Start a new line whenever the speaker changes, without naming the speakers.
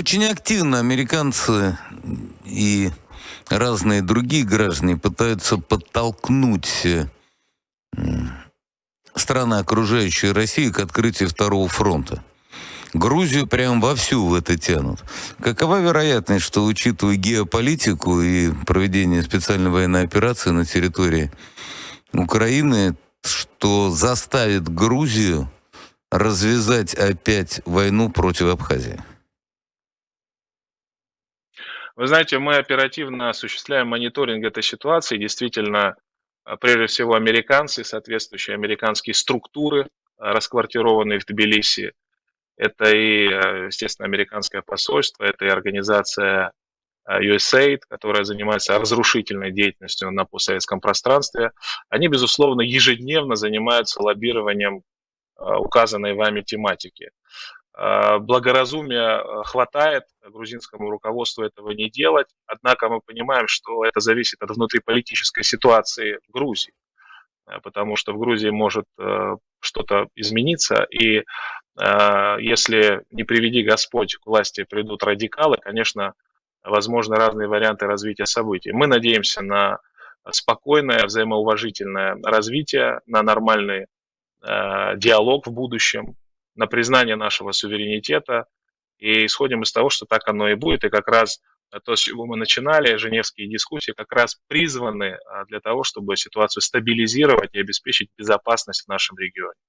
Очень активно американцы и разные другие граждане пытаются подтолкнуть страны, окружающие Россию, к открытию второго фронта. Грузию прям вовсю в это тянут. Какова вероятность, что, учитывая геополитику и проведение специальной военной операции на территории Украины, что заставит Грузию развязать опять войну против Абхазии?
Вы знаете, мы оперативно осуществляем мониторинг этой ситуации. Действительно, прежде всего, американцы, соответствующие американские структуры, расквартированные в Тбилиси. Это и, естественно, американское посольство, это и организация USAID, которая занимается разрушительной деятельностью на постсоветском пространстве. Они, безусловно, ежедневно занимаются лоббированием указанной вами тематики. Благоразумия хватает грузинскому руководству этого не делать, однако мы понимаем, что это зависит от внутриполитической ситуации в Грузии, потому что в Грузии может что-то измениться, и если, не приведи Господь, к власти придут радикалы, конечно, возможны разные варианты развития событий. Мы надеемся на спокойное, взаимоуважительное развитие, на нормальный диалог в будущем, на признание нашего суверенитета, и исходим из того, что так оно и будет, и как раз то, с чего мы начинали, женевские дискуссии, как раз призваны для того, чтобы ситуацию стабилизировать и обеспечить безопасность в нашем регионе.